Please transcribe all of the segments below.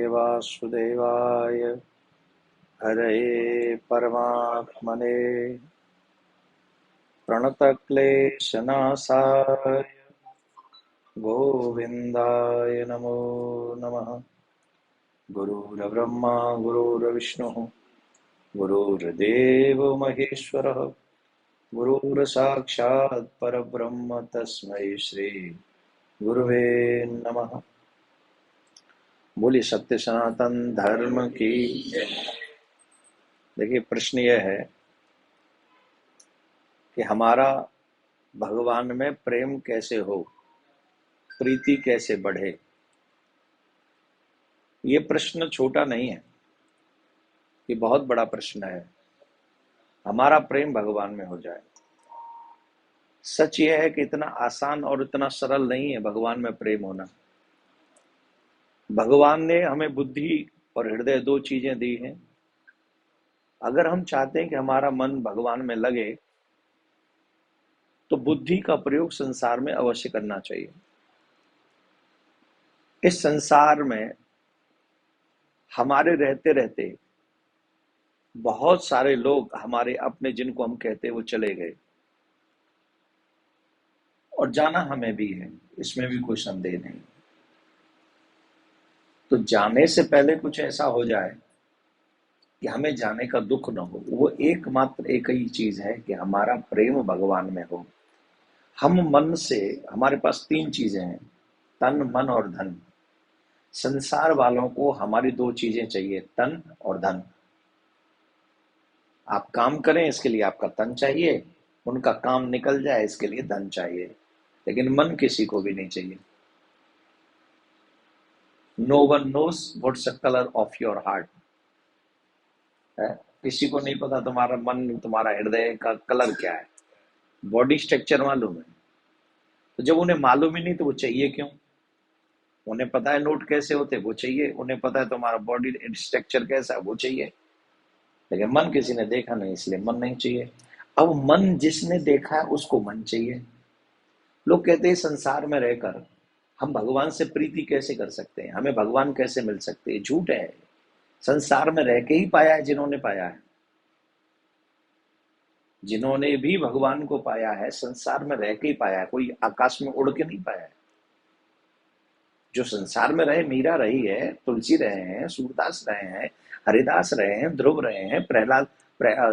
वासुदेवाय हरये परमात्मने प्रणतक्लेशनाशाय गोविन्दाय नमो नमः। गुरुर्ब्रह्मा गुरुर्विष्णुः गुरुर्देवो महेश्वरः गुरुर्साक्षात् परब्रह्म तस्मै श्री गुरुवे नमः। बोलिए सत्य सनातन धर्म की। देखिए, प्रश्न यह है कि हमारा भगवान में प्रेम कैसे हो, प्रीति कैसे बढ़े। ये प्रश्न छोटा नहीं है, ये बहुत बड़ा प्रश्न है। हमारा प्रेम भगवान में हो जाए। सच ये है कि इतना आसान और इतना सरल नहीं है भगवान में प्रेम होना। भगवान ने हमें बुद्धि और हृदय दो चीजें दी हैं। अगर हम चाहते हैं कि हमारा मन भगवान में लगे तो बुद्धि का प्रयोग संसार में अवश्य करना चाहिए। इस संसार में हमारे रहते रहते बहुत सारे लोग हमारे अपने, जिनको हम कहते हैं, वो चले गए और जाना हमें भी है, इसमें भी कोई संदेह नहीं। तो जाने से पहले कुछ ऐसा हो जाए कि हमें जाने का दुख न हो। वो एकमात्र एक ही चीज है कि हमारा प्रेम भगवान में हो। हम मन से, हमारे पास तीन चीजें हैं, तन मन और धन। संसार वालों को हमारी दो चीजें चाहिए, तन और धन। आप काम करें इसके लिए आपका तन चाहिए, उनका काम निकल जाए इसके लिए धन चाहिए, लेकिन मन किसी को भी नहीं चाहिए। No one knows what's the colour of your heart है। किसी को नहीं पता तुम्हारा मन, तुम्हारा हृदय का कलर क्या है। बॉडी स्ट्रक्चर मालूम है, तो जब उन्हें मालूम ही नहीं तो वो चाहिए क्यों। उन्हें पता है नोट कैसे होते, वो चाहिए। उन्हें पता है तुम्हारा बॉडी स्ट्रक्चर कैसा है, वो चाहिए। लेकिन मन किसी ने देखा नहीं, इसलिए मन नहीं चाहिए। अब मन जिसने देखा है उसको मन चाहिए। लोग कहते हैं संसार में रहकर हम भगवान से प्रीति कैसे कर सकते हैं, हमें भगवान कैसे मिल सकते हैं। झूठ है। संसार में रह के ही पाया है जिन्होंने पाया है। जिन्होंने भी भगवान को पाया है संसार में रह के ही पाया है, कोई आकाश में उड़ के नहीं पाया है। जो संसार में रहे, मीरा रही है, तुलसी रहे हैं, सूरदास रहे हैं, हरिदास रहे हैं, ध्रुव रहे हैं,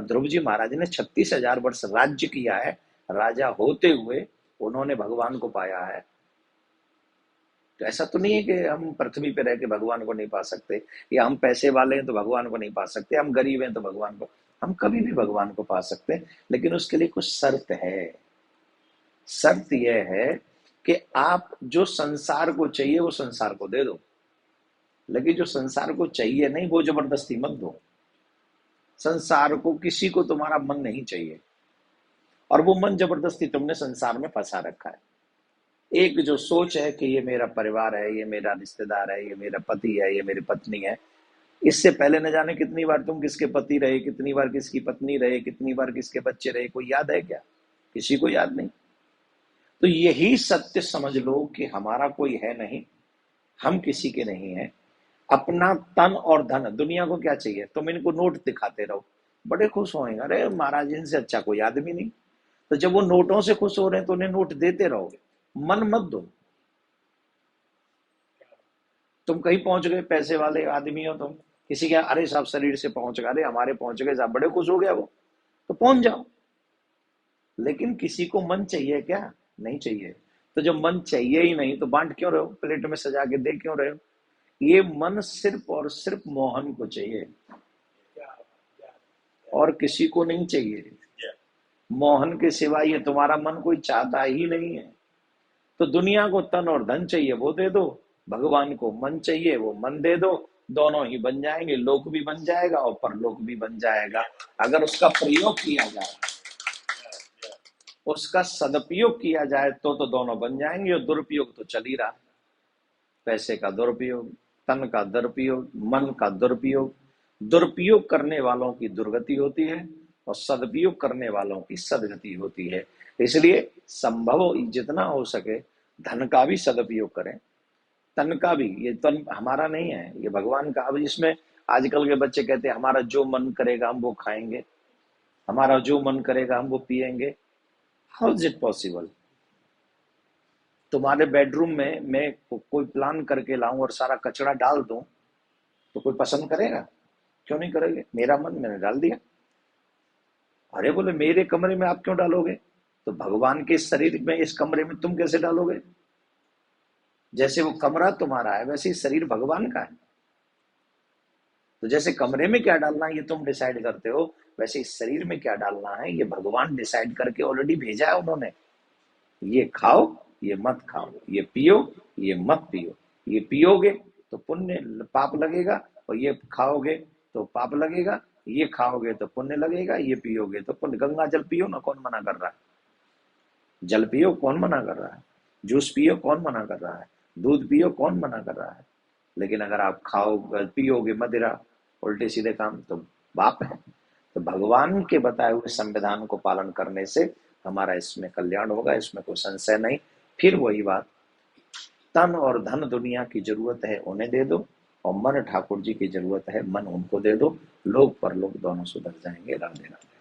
ध्रुव जी महाराज ने 36,000 वर्ष राज्य किया है। राजा होते हुए उन्होंने भगवान को पाया है। तो ऐसा तो नहीं है कि हम पृथ्वी पे रह के भगवान को नहीं पा सकते, या हम पैसे वाले हैं तो भगवान को नहीं पा सकते, हम गरीब हैं तो भगवान को, हम कभी भी भगवान को पा सकते हैं। लेकिन उसके लिए कुछ शर्त है। शर्त यह है कि आप जो संसार को चाहिए वो संसार को दे दो, लेकिन जो संसार को चाहिए नहीं वो जबरदस्ती मत दो। संसार को, किसी को तुम्हारा मन नहीं चाहिए, और वो मन जबरदस्ती तुमने संसार में फंसा रखा है। एक जो सोच है कि ये मेरा परिवार है, ये मेरा रिश्तेदार है, ये मेरा पति है, ये मेरी पत्नी है। इससे पहले न जाने कितनी बार तुम किसके पति रहे, कितनी बार किसकी पत्नी रहे, कितनी बार किसके बच्चे रहे, कोई याद है क्या? किसी को याद नहीं। तो यही सत्य समझ लो कि हमारा कोई है नहीं, हम किसी के नहीं है। अपना तन और धन, दुनिया को क्या चाहिए? तुम इनको नोट दिखाते रहो, बड़े खुश होंगे, अरे महाराज इनसे अच्छा कोई आदमी नहीं। तो जब वो नोटों से खुश हो रहे हैं तो उन्हें नोट देते रहोगे, मन मत दो। तुम कहीं पहुंच गए, पैसे वाले आदमी हो तुम, किसी के अरे साहब शरीर से पहुंच गए, अरे हमारे पहुंच गए साहब, बड़े खुश हो गया वो, तो पहुंच जाओ। लेकिन किसी को मन चाहिए क्या? नहीं चाहिए। तो जब मन चाहिए ही नहीं तो बांट क्यों रहे हो, प्लेट में सजा के दे क्यों रहे हो? ये मन सिर्फ और सिर्फ मोहन को चाहिए, और किसी को नहीं चाहिए। मोहन के सिवा ये तुम्हारा मन कोई चाहता ही नहीं है। तो दुनिया को तन और धन चाहिए, वो दे दो। भगवान को मन चाहिए, वो मन दे दो। दोनों ही बन जाएंगे, लोक भी बन जाएगा और परलोक भी बन जाएगा, अगर उसका प्रयोग किया जाए, उसका सदुपयोग किया जाए तो दोनों बन जाएंगे। और दुरुपयोग तो चल ही रहा। पैसे का दुरुपयोग, तन का दुरुपयोग, मन का दुरुपयोग। दुरुपयोग करने वालों की दुर्गति होती है और सदुपयोग करने वालों की सदगति होती है। इसलिए संभव जितना हो सके धन का भी सदुपयोग करें, तन का भी, ये तन हमारा नहीं है, ये भगवान का। अब इसमें आजकल के बच्चे कहते हैं हमारा जो मन करेगा हम वो खाएंगे, हमारा जो मन करेगा हम वो पिएंगे। How is it possible? तुम्हारे बेडरूम में मैं कोई प्लान करके लाऊं और सारा कचरा डाल दूं तो कोई पसंद करेगा? क्यों नहीं करेंगे? मेरा मन, मैंने डाल दिया। अरे बोले मेरे कमरे में आप क्यों डालोगे? तो भगवान के शरीर में, इस कमरे में तुम कैसे डालोगे? जैसे वो कमरा तुम्हारा है वैसे ही शरीर भगवान का है। तो जैसे कमरे में क्या डालना है ये तुम डिसाइड करते हो, वैसे इस शरीर में क्या डालना है ये भगवान डिसाइड करके ऑलरेडी भेजा है उन्होंने। ये खाओ, ये मत खाओ, ये पियो, ये मत पियो। ये पियोगे तो पुण्य पाप लगेगा, और ये खाओगे तो पाप लगेगा। ये खाओगे तो पुण्य लगेगा, ये पियोगे तो पुण्य। गंगा जल पियो ना, कौन मना कर रहा है? जल पियो, कौन मना कर रहा है? जूस पियो, कौन मना कर रहा है? दूध पियो, कौन मना कर रहा है? लेकिन अगर आप खाओ, पियोगे मदिरा, उल्टे सीधे काम, तो पाप है। तो भगवान के बताए हुए संविधान को पालन करने से हमारा इसमें कल्याण होगा, इसमें कोई संशय नहीं। फिर वही बात, तन और धन दुनिया की जरूरत है उन्हें दे दो, और मन ठाकुर जी की जरूरत है मन उनको दे दो। लोग परलोक दोनों सुधर जाएंगे। राधे राधे।